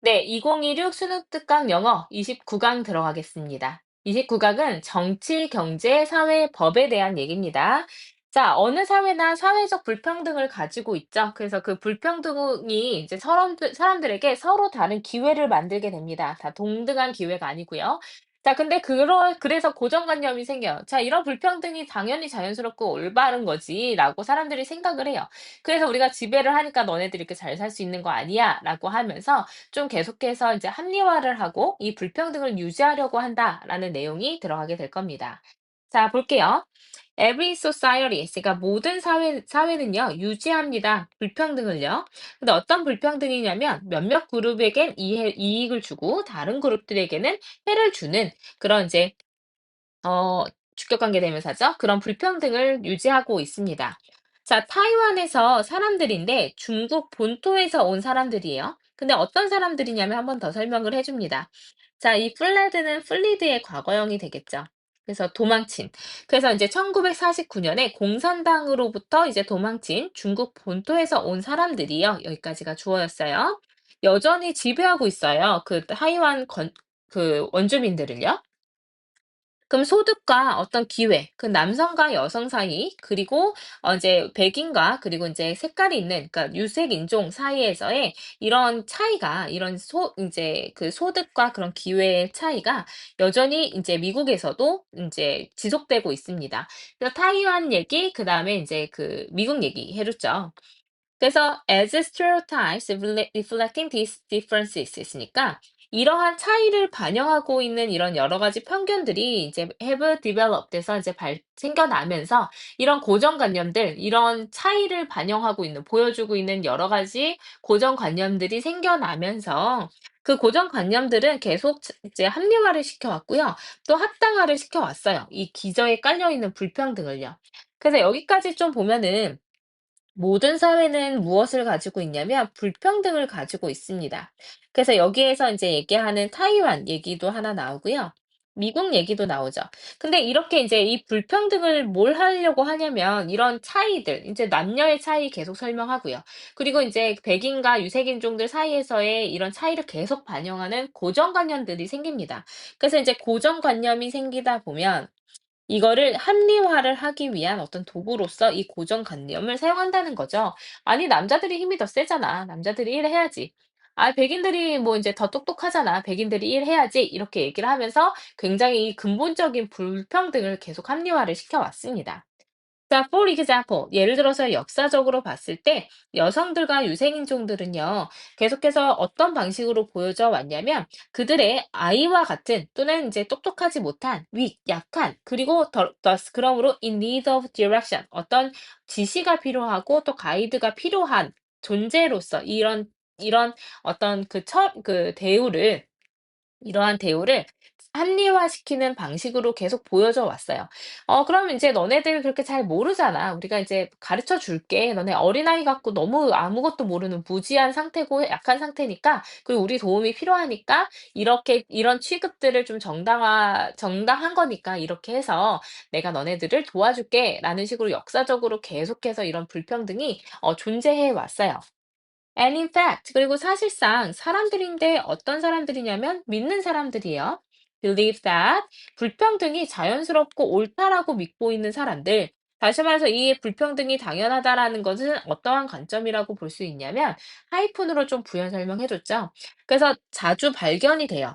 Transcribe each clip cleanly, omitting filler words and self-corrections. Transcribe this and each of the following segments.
네, 2016 수능 특강 영어 29강 들어가겠습니다. 29강은 정치, 경제, 사회, 법에 대한 얘기입니다. 자, 어느 사회나 사회적 불평등을 가지고 있죠. 그래서 그 불평등이 이제 사람들에게 서로 다른 기회를 만들게 됩니다. 다 동등한 기회가 아니고요. 자, 근데 그래서 고정관념이 생겨요. 자, 이런 불평등이 당연히 자연스럽고 올바른 거지라고 사람들이 생각을 해요. 그래서 우리가 지배를 하니까 너네들이 이렇게 잘 살 수 있는 거 아니야? 라고 하면서 좀 계속해서 이제 합리화를 하고 이 불평등을 유지하려고 한다라는 내용이 들어가게 될 겁니다. 자, 볼게요. Every society, 그러니까 모든 사회는요, 유지합니다. 불평등을요. 근데 어떤 불평등이냐면 몇몇 그룹에겐 이익을 주고 다른 그룹들에게는 해를 주는 그런 이제 주격관계 대명사죠. 그런 불평등을 유지하고 있습니다. 자, 타이완에서 사람들인데 중국 본토에서 온 사람들이에요. 근데 어떤 사람들이냐면 한 번 더 설명을 해줍니다. 자, 이 플레드는 플리드의 과거형이 되겠죠. 그래서 도망친. 그래서 이제 1949년에 공산당으로부터 이제 도망친 중국 본토에서 온 사람들이요. 여기까지가 주어였어요. 여전히 지배하고 있어요. 그 타이완 그 원주민들을요. 그럼 소득과 어떤 기회, 그 남성과 여성 사이, 그리고 이제 백인과 그리고 이제 색깔이 있는, 그러니까 유색 인종 사이에서의 이런 차이가, 이런 이제 그 소득과 그런 기회의 차이가 여전히 이제 미국에서도 이제 지속되고 있습니다. 그래서 타이완 얘기, 그 다음에 이제 그 미국 얘기 해줬죠. 그래서 as stereotypes reflecting these differences 있으니까 이러한 차이를 반영하고 있는 이런 여러 가지 편견들이 이제 have developed 돼서 이제 생겨나면서 이런 고정관념들, 이런 차이를 반영하고 있는, 보여주고 있는 여러 가지 고정관념들이 생겨나면서 그 고정관념들은 계속 이제 합리화를 시켜왔고요. 또 합당화를 시켜왔어요. 이 기저에 깔려있는 불평등을요. 그래서 여기까지 좀 보면은 모든 사회는 무엇을 가지고 있냐면 불평등을 가지고 있습니다. 그래서 여기에서 이제 얘기하는 타이완 얘기도 하나 나오고요. 미국 얘기도 나오죠. 근데 이렇게 이제 이 불평등을 뭘 하려고 하냐면 이런 차이들, 이제 남녀의 차이 계속 설명하고요. 그리고 이제 백인과 유색인종들 사이에서의 이런 차이를 계속 반영하는 고정관념들이 생깁니다. 그래서 이제 고정관념이 생기다 보면 이거를 합리화를 하기 위한 어떤 도구로서 이 고정관념을 사용한다는 거죠. 아니, 남자들이 힘이 더 세잖아. 남자들이 일해야지. 아, 백인들이 뭐 이제 더 똑똑하잖아. 백인들이 일해야지. 이렇게 얘기를 하면서 굉장히 이 근본적인 불평등을 계속 합리화를 시켜왔습니다. 자, for example, 예를 들어서 역사적으로 봤을 때 여성들과 유색인종들은요, 계속해서 어떤 방식으로 보여져 왔냐면 그들의 아이와 같은 또는 이제 똑똑하지 못한, 약한, 그리고 그러므로 in need of direction, 어떤 지시가 필요하고 또 가이드가 필요한 존재로서 이런 어떤 이러한 대우를 합리화시키는 방식으로 계속 보여져 왔어요. 그럼 이제 "너네들 그렇게 잘 모르잖아. 우리가 이제 가르쳐 줄게. 너네 어린아이 같고 너무 아무것도 모르는 무지한 상태고 약한 상태니까 그리고 우리 도움이 필요하니까 이렇게 이런 취급들을 좀 정당한 거니까 이렇게 해서 내가 너네들을 도와줄게."라는 식으로 역사적으로 계속해서 이런 불평등이 존재해 왔어요. And in fact, 그리고 사실상 사람들인데 어떤 사람들이냐면 믿는 사람들이에요. Believe that 불평등이 자연스럽고 옳다라고 믿고 있는 사람들. 다시 말해서 이 불평등이 당연하다라는 것은 어떠한 관점이라고 볼 수 있냐면 하이픈으로 좀 부연 설명해줬죠. 그래서 자주 발견이 돼요.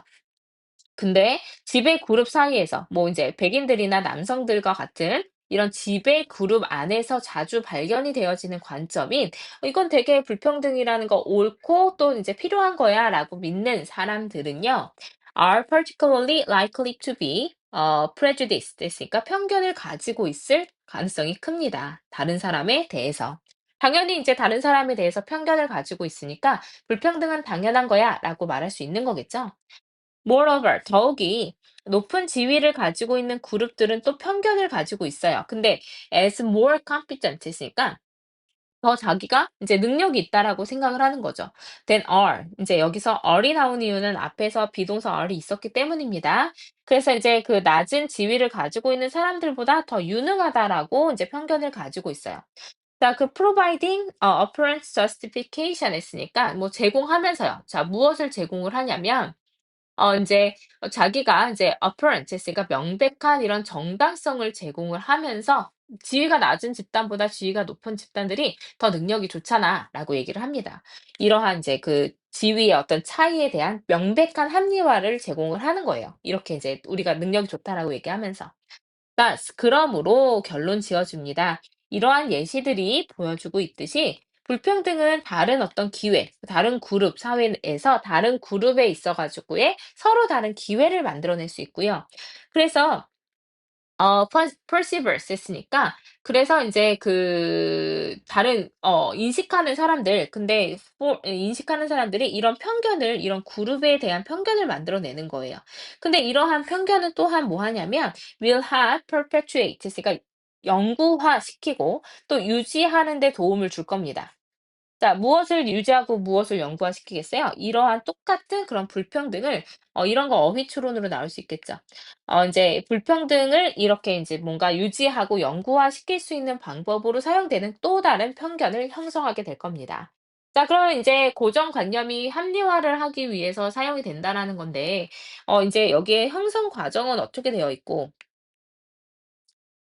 근데 지배 그룹 사이에서 뭐 이제 백인들이나 남성들과 같은 이런 지배 그룹 안에서 자주 발견이 되어지는 관점인 이건 되게 불평등이라는 거 옳고 또 이제 필요한 거야라고 믿는 사람들은요. are particularly likely to be prejudiced 됐으니까 편견을 가지고 있을 가능성이 큽니다. 다른 사람에 대해서. 당연히 이제 다른 사람에 대해서 편견을 가지고 있으니까 불평등은 당연한 거야라고 말할 수 있는 거겠죠. Moreover, 더욱이 높은 지위를 가지고 있는 그룹들은 또 편견을 가지고 있어요. 근데 as more competent 있으니까 더 자기가 이제 능력이 있다라고 생각을 하는 거죠. than are. 이제 여기서 are이 나온 이유는 앞에서 비동사 are이 있었기 때문입니다. 그래서 이제 그 낮은 지위를 가지고 있는 사람들보다 더 유능하다라고 이제 편견을 가지고 있어요. 자, 그 providing appearance justification 했으니까 뭐 제공하면서요. 자, 무엇을 제공을 하냐면 인제 자기가 인제 apparent 했으니까 명백한 이런 정당성을 제공을 하면서 "지위가 낮은 집단보다 지위가 높은 집단들이 더 능력이 좋잖아."라고 얘기를 합니다. 이러한 인제 그 지위의 어떤 차이에 대한 명백한 합리화를 제공을 하는 거예요. 이렇게 이제 "우리가 능력이 좋다."라고 얘기하면서. Thus 그러므로 결론 지어 줍니다. 이러한 예시들이 보여주고 있듯이 불평등은 다른 어떤 기회, 다른 그룹 사회에서 다른 그룹에 있어 가지고의 서로 다른 기회를 만들어낼 수 있고요. 그래서 perseverance 했으니까 그래서 인제 그 다른 인식하는 사람들 근데 인식하는 사람들이 이런 편견을 이런 그룹에 대한 편견을 만들어내는 거예요. 근데 이러한 편견은 또한 뭐 하냐면 will have perpetuate 했으니까 영구화시키고 또 유지하는 데 도움을 줄 겁니다. 자, 무엇을 유지하고 무엇을 영구화시키겠어요? 이러한 똑같은 그런 불평등을 이런 거 어휘 추론으로 나올 수 있겠죠. 인제 불평등을 이렇게 인제 뭔가 유지하고 영구화시킬 수 있는 방법으로 사용되는 또 다른 편견을 형성하게 될 겁니다. 자, 그러면 인제 고정관념이 합리화를 하기 위해서 사용이 된다라는 건데 인제 여기에 형성 과정은 어떻게 되어 있고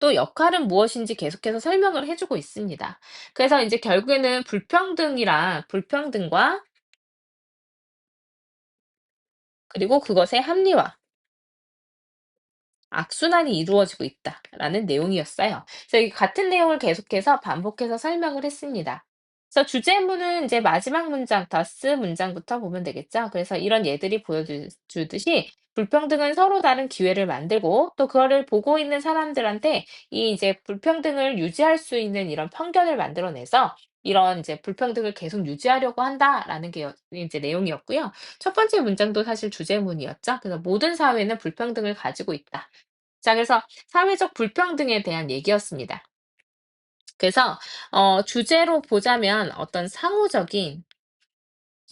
또 역할은 무엇인지 계속해서 설명을 해 주고 있습니다. 그래서 인제 결국에는 불평등과 그리고 그것의 합리화, 악순환이 이루어지고 있다라는 내용이었어요. 그래서 이 같은 내용을 계속해서 반복해서 설명을 했습니다. 그래서 주제문은 이제 마지막 문장, 더스 문장부터 보면 되겠죠. 그래서 이런 예들이 보여주듯이 불평등은 서로 다른 기회를 만들고 또 그거를 보고 있는 사람들한테 이 이제 불평등을 유지할 수 있는 이런 편견을 만들어내서 이런 이제 불평등을 계속 유지하려고 한다라는 게 이제 내용이었고요. 첫 번째 문장도 사실 주제문이었죠. 그래서 모든 사회는 불평등을 가지고 있다. 자, 그래서 사회적 불평등에 대한 얘기였습니다. 그래서 주제로 보자면 어떤 상호적인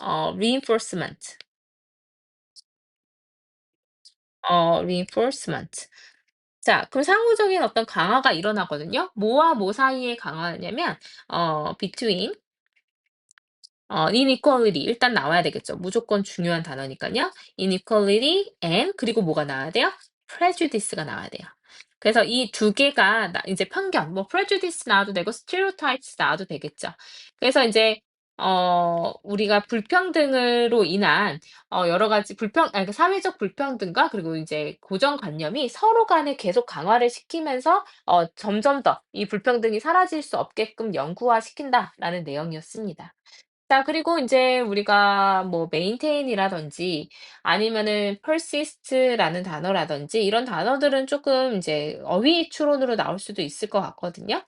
reinforcement, reinforcement. 자, 그럼 상호적인 어떤 강화가 일어나거든요. 뭐와 뭐 사이의 강화냐면 between inequality 일단 나와야 되겠죠. 무조건 중요한 단어니깐요. inequality and 그리고 뭐가 나와야 돼요? prejudice가 나와야 돼요. 그래서 이 두 개가 이제 편견, 뭐 prejudice 나와도 되고 stereotypes 나와도 되겠죠. 그래서 인제 우리가 불평등으로 인한 여러 가지 그 사회적 불평등과 그리고 이제 고정관념이 서로 간에 계속 강화를 시키면서 점점 더 이 불평등이 사라질 수 없게끔 영구화시킨다라는 내용이었습니다. 자, 그리고 인제 우리가 뭐 maintain이라든지 아니면은 persist라는 단어라든지 이런 단어들은 쪼끔 인제 어휘 추론으로 나올 수도 있을 것 같거든요.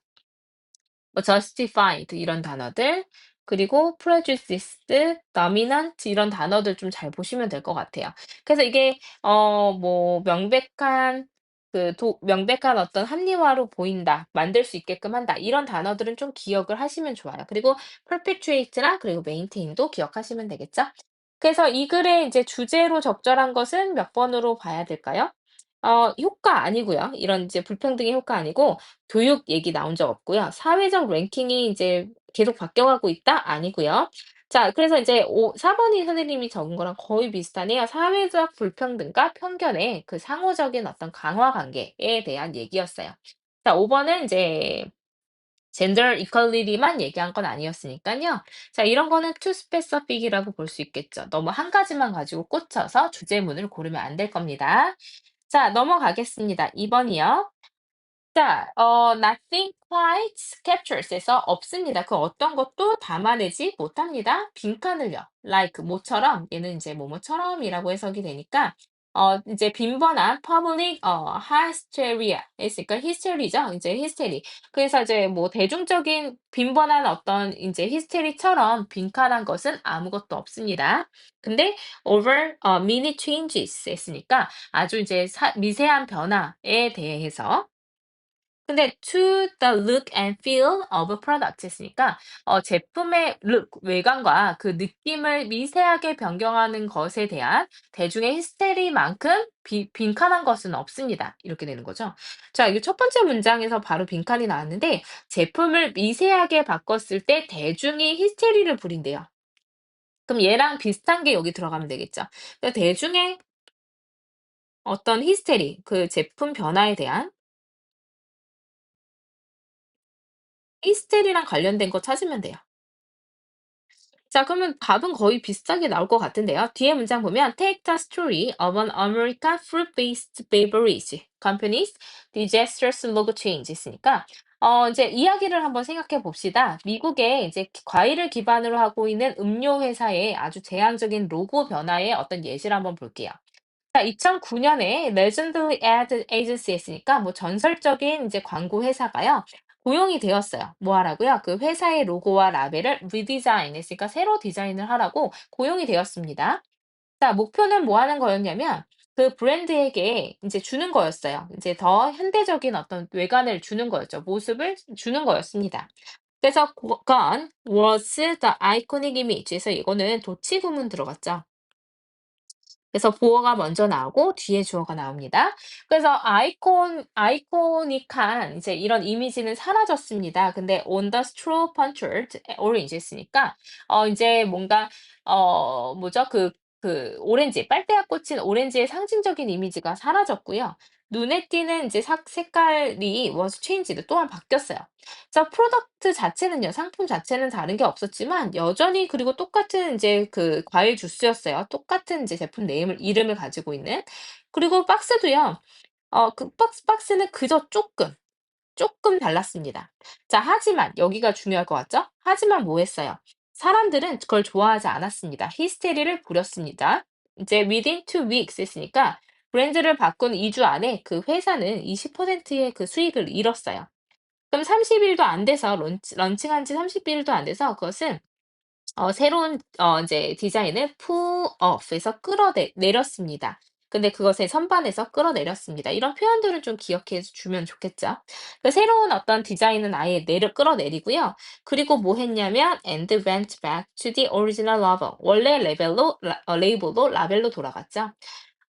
뭐 justified 이런 단어들 그리고 prejudiced, dominant 이런 단어들 좀 잘 보시면 될 것 같아요. 그래서 이게 뭐 명백한 어떤 합리화로 보인다, 만들 수 있게끔 한다 이런 단어들은 좀 기억을 하시면 좋아요. 그리고 perpetuate나 그리고 maintain도 기억하시면 되겠죠? 그래서 이 글의 이제 주제로 적절한 것은 몇 번으로 봐야 될까요? 효과 아니고요. 이런 이제 불평등의 효과 아니고 교육 얘기 나온 적 없고요. 사회적 랭킹이 이제 계속 바뀌어가고 있다? 아니고요. 자, 그래서 이제 4번이 선생님이 적은 거랑 거의 비슷하네요. 사회적 불평등과 편견의 그 상호적인 어떤 강화 관계에 대한 얘기였어요. 자, 5번은 이제 젠더 이퀄리티만 얘기한 건 아니었으니까요. 자, 이런 거는 too specific이라고 볼 수 있겠죠. 너무 한 가지만 가지고 꽂혀서 주제문을 고르면 안 될 겁니다. 자, 넘어가겠습니다. 2번이요. 자, nothing quite captures에서 없습니다. 그 어떤 것도 담아내지 못합니다. 빈칸을요. like 뭐처럼 얘는 이제 뭐뭐처럼이라고 해석이 되니까 이제 빈번한 public hysteria 있으니까 hystery죠. 이제 hystery. 그래서 이제 뭐 대중적인 빈번한 어떤 이제 히스테리처럼 빈칸한 것은 아무것도 없습니다. 근데 over many changes 했으니까 아주 이제 미세한 변화에 대해서 근데 to the look and feel of a product 했으니까 제품의 look, 외관과 그 느낌을 미세하게 변경하는 것에 대한 대중의 히스테리만큼 빈칸한 것은 없습니다. 이렇게 되는 거죠. 자, 이게 첫 번째 문장에서 바로 빈칸이 나왔는데 제품을 미세하게 바꿨을 때 대중이 히스테리를 부린대요. 그럼 얘랑 비슷한 게 여기 들어가면 되겠죠. 그러니까 대중의 어떤 히스테리, 그 제품 변화에 대한 히스테리랑 관련된 거 찾으면 돼요. 자, 그러면 답은 거의 비슷하게 나올 것 같은데요. 뒤에 문장 보면 Take the story of an American fruit-based beverage company's disastrous logo change 있으니까 이제 이야기를 한번 생각해 봅시다. 미국의 이제 과일을 기반으로 하고 있는 음료 회사의 아주 제한적인 로고 변화의 어떤 예시를 한번 볼게요. 자, 2009년에 Legendary Ad Agency 했으니까 뭐 전설적인 이제 광고 회사가요. 고용이 되었어요. 뭐 하라고요? 그 회사의 로고와 라벨을 리디자인 했으니까 새로 디자인을 하라고 고용이 되었습니다. 자, 목표는 뭐 하는 거였냐면 그 브랜드에게 이제 주는 거였어요. 이제 더 현대적인 어떤 외관을 주는 거였죠. 모습을 주는 거였습니다. 그래서 그건 was the iconic image. 그래서 이거는 도치 구문 들어갔죠. 그래서 보어가 먼저 나오고 뒤에 주어가 나옵니다. 그래서 아이코닉한 이제 이런 이미지는 사라졌습니다. 근데 on the straw punctured orange 했으니까 이제 뭔가 뭐죠? 오렌지, 빨대가 꽂힌 오렌지의 상징적인 이미지가 사라졌고요. 눈에 띄는 이제 색깔이 was changed 또한 바뀌었어요. 자, 프로덕트 자체는요, 상품 자체는 다른 게 없었지만 여전히 그리고 똑같은 이제 그 과일 주스였어요. 똑같은 이제 제품 이름을 가지고 있는. 그리고 박스도요. 그 박스는 그저 조금 달랐습니다. 자, 하지만 여기가 중요할 것 같죠? 하지만 뭐 했어요? 사람들은 그걸 좋아하지 않았습니다. 히스테리를 부렸습니다. 이제 within 2 weeks 했으니까 브랜드를 바꾼 2주 안에 그 회사는 20%의 그 수익을 잃었어요. 그럼 30일도 안 돼서 런칭한 지 30일도 안 돼서 그것은 새로운 이제 디자인을 pull off해서 내렸습니다. 근데 그것에 선반에서 끌어내렸습니다. 이런 표현들을 좀 기억해 주면 좋겠죠. 그 새로운 어떤 디자인은 아예 끌어내리고요. 그리고 뭐 했냐면 and went back to the original level. 원래 레이블로 라벨로 돌아갔죠.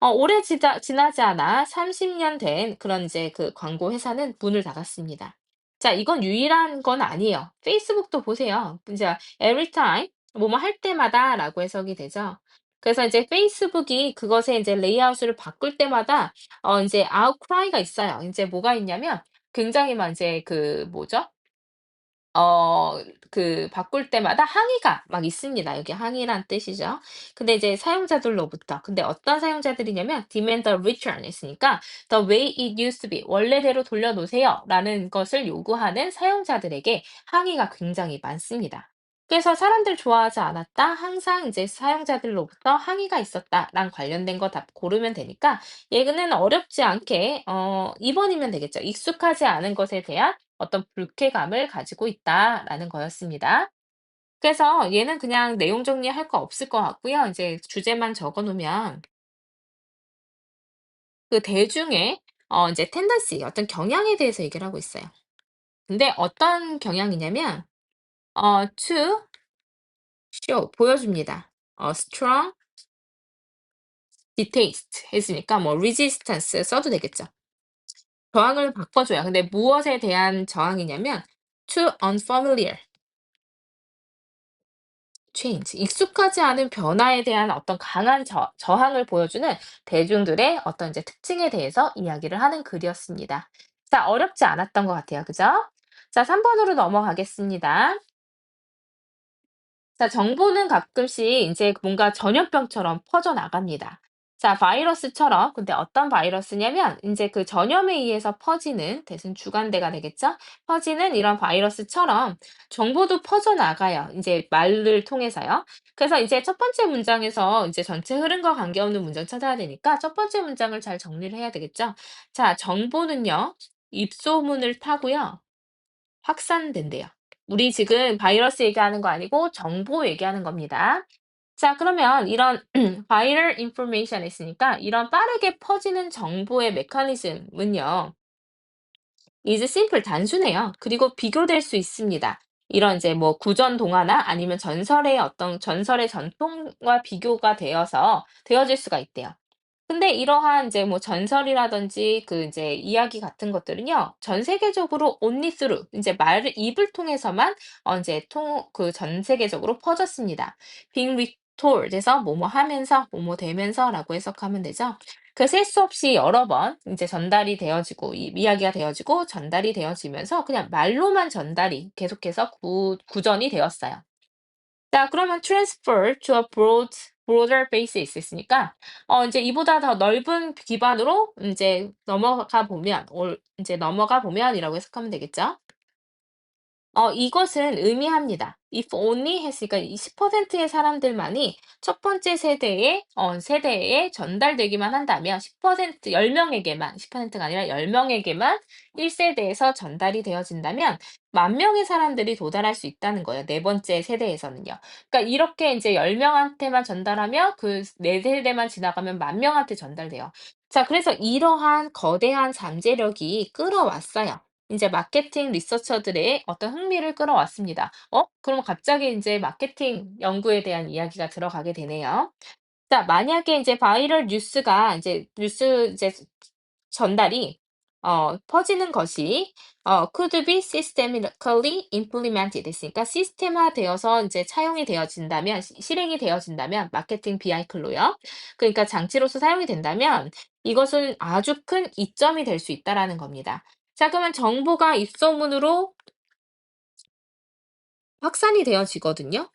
오래 지나지 않아 30년 된 그런 이제 그 광고 회사는 문을 닫았습니다. 자, 이건 유일한 건 아니에요. 페이스북도 보세요. 이제 every time 뭐뭐 할 때마다라고 해석이 되죠. 그래서 이제 페이스북이 그것의 이제 레이아웃을 바꿀 때마다 이제 아웃크라이가 있어요. 이제 뭐가 있냐면 굉장히 막 이제 그 뭐죠? 바꿀 때마다 항의가 막 있습니다. 여기 항의란 뜻이죠. 근데 이제 사용자들로부터. 근데 어떤 사용자들이냐면 demand a return 했으니까 the way it used to be 원래대로 돌려놓으세요라는 것을 요구하는 사용자들에게 항의가 굉장히 많습니다. 그래서 사람들 좋아하지 않았다. 항상 이제 사용자들로부터 항의가 있었다랑 관련된 거 다 고르면 되니까 얘는 어렵지 않게 2번이면 되겠죠. 익숙하지 않은 것에 대한 어떤 불쾌감을 가지고 있다라는 거였습니다. 그래서 얘는 그냥 내용 정리할 거 없을 것 같고요. 이제 주제만 적어 놓으면 그 대중의 이제 텐dency 어떤 경향에 대해서 얘기를 하고 있어요. 근데 어떤 경향이냐면 to show 보여줍니다. strong distaste 했으니까 뭐 resistance 써도 되겠죠. 저항을 바꿔줘요. 근데 무엇에 대한 저항이냐면 to unfamiliar change, 익숙하지 않은 변화에 대한 어떤 강한 저항을 보여주는 대중들의 어떤 이제 특징에 대해서 이야기를 하는 글이었습니다. 자, 어렵지 않았던 것 같아요. 그죠? 자, 3번으로 넘어가겠습니다. 자, 정보는 가끔씩 이제 뭔가 전염병처럼 퍼져나갑니다. 자, 바이러스처럼. 근데 어떤 바이러스냐면 이제 그 전염에 의해서 퍼지는 대신 주관대가 되겠죠? 퍼지는 이런 바이러스처럼 정보도 퍼져나가요. 이제 말을 통해서요. 그래서 이제 첫 번째 문장에서 이제 전체 흐름과 관계없는 문장 찾아야 되니까 첫 번째 문장을 잘 정리를 해야 되겠죠? 자, 정보는요. 입소문을 타고요. 확산된대요. 우리 지금 바이러스 얘기하는 거 아니고 정보 얘기하는 겁니다. 자, 그러면 이런 viral information 있으니까 이런 빠르게 퍼지는 정보의 메커니즘은요. is simple 단순해요. 그리고 비교될 수 있습니다. 이런 이제 뭐 구전 동화나 아니면 전설의 어떤 전설의 전통과 비교가 되어질 수가 있대요. 근데 이러한 이제 뭐 전설이라든지 그 이제 이야기 같은 것들은요. 전 세계적으로 only through 인제 말을 입을 통해서만 인제 그 전 세계적으로 퍼졌습니다. being retold 해서 뭐뭐 하면서 뭐뭐 되면서라고 해석하면 되죠. 그 셀 수 없이 여러 번 인제 전달이 되어지고 이 이야기가 되어지고 전달이 되어지면서 그냥 말로만 전달이 계속해서 구전이 되었어요. 자 그러면 transfer to a broader basis 있으니까 인제 이보다 더 넓은 기반으로 인제 넘어가 보면 인제 넘어가 보면이라고 해석하면 되겠죠. 이것은 의미합니다. If only 했으니까 이 10%의 사람들만이 첫 번째 세대에 전달되기만 한다면 10% 10명에게만 10%가 아니라 10명에게만 1세대에서 전달이 되어진다면 10,000명의 사람들이 도달할 수 있다는 거예요, 네 번째 세대에서는요. 그러니까 이렇게 인제 10명한테만 전달하면 그 네 세대만 지나가면 10,000명한테 전달돼요. 자 그래서 이러한 거대한 잠재력이 끌어왔어요. 인제 마케팅 리서처들의 어떤 흥미를 끌어왔습니다. 그럼 갑자기 인제 마케팅 연구에 대한 이야기가 들어가게 되네요. 자 만약에 인제 바이럴 뉴스가 인제 뉴스 이제 전달이 퍼지는 것이 could be systematically implemented 됐으니까 시스템화되어서 인제 차용이 되어진다면 실행이 되어진다면 마케팅 비하이클로요. 그러니까 장치로서 사용이 된다면 이것은 아주 큰 이점이 될 수 있다라는 겁니다. 자 그러면 정보가 입소문으로 확산이 되어지거든요.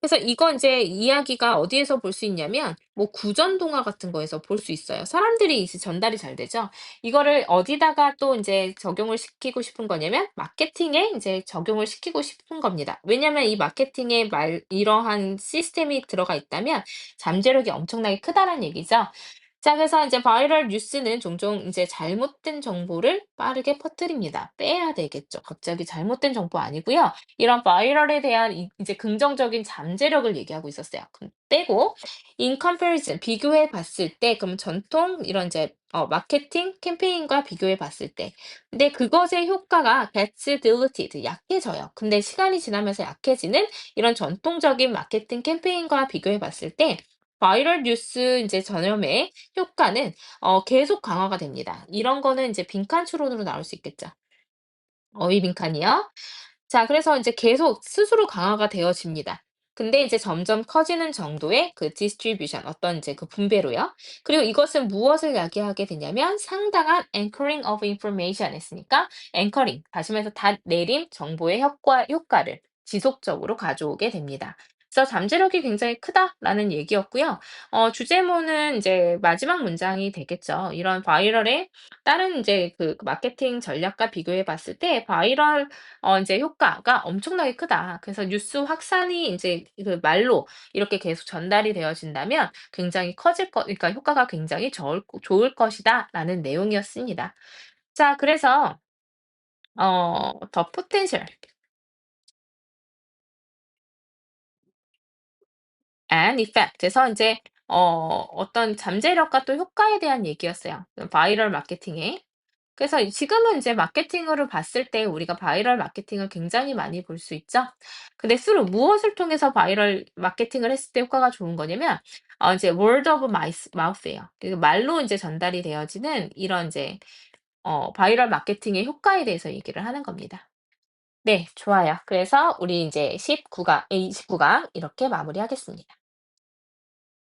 그래서 이거 인제 이야기가 어디에서 볼 수 있냐면 뭐 구전 동화 같은 거에서 볼 수 있어요. 사람들이 이제 전달이 잘 되죠. 이거를 어디다가 또 인제 적용을 시키고 싶은 거냐면 마케팅에 인제 적용을 시키고 싶은 겁니다. 왜냐면 이 마케팅에 이러한 시스템이 들어가 있다면 잠재력이 엄청나게 크다는 얘기죠. 자 그래서 인제 바이럴 뉴스는 종종 인제 잘못된 정보를 빠르게 퍼뜨립니다. 빼야 되겠죠. 갑자기 잘못된 정보 아니고요. 이런 바이럴에 대한 이제 긍정적인 잠재력을 얘기하고 있었어요. 빼고 in comparison 비교해 봤을 때 그럼 전통 이런 이제 마케팅 캠페인과 비교해 봤을 때 근데 그것의 효과가 gets diluted 약해져요. 근데 시간이 지나면서 약해지는 이런 전통적인 마케팅 캠페인과 비교해 봤을 때 바이럴 뉴스 인제 전염의 효과는 계속 강화가 됩니다. 이런 거는 인제 빈칸 추론으로 나올 수 있겠죠. 어휘 빈칸이요. 자 그래서 인제 계속 스스로 강화가 되어집니다. 근데 이제 점점 커지는 정도의 그 distribution 어떤 인제 그 분배로요. 그리고 이것은 무엇을 야기하게 되냐면 상당한 anchoring of information 했으니까 anchoring 다시 말해서 닷내림 정보의 효과를 지속적으로 가져오게 됩니다. 그래서 "잠재력이 굉장히 크다."라는 얘기였고요. 주제문은 인제 마지막 문장이 되겠죠. 이런 바이럴의 다른 인제 그 마케팅 전략과 비교해 봤을 때 바이럴 인제 효과가 엄청나게 크다. 그래서 뉴스 확산이 인제 그 말로 이렇게 계속 전달이 되어진다면 굉장히 커질 그러니까 효과가 굉장히 좋을 것이다라는 내용이었습니다. 자 그래서 the potential and effect에서 인제 어떤 잠재력과 또 효과에 대한 얘기였어요. 바이럴 마케팅에. 그래서 지금은 이제 마케팅으로 봤을 때 우리가 바이럴 마케팅을 굉장히 많이 볼 수 있죠. 근데 무엇을 통해서 바이럴 마케팅을 했을 때 효과가 좋은 거냐면 이제 word of mouth예요. 그 말로 이제 전달이 되어지는 이런 이제 바이럴 마케팅의 효과에 대해서 얘기를 하는 겁니다. 네, 좋아요. 그래서 우리 이제 19강 이렇게 마무리하겠습니다.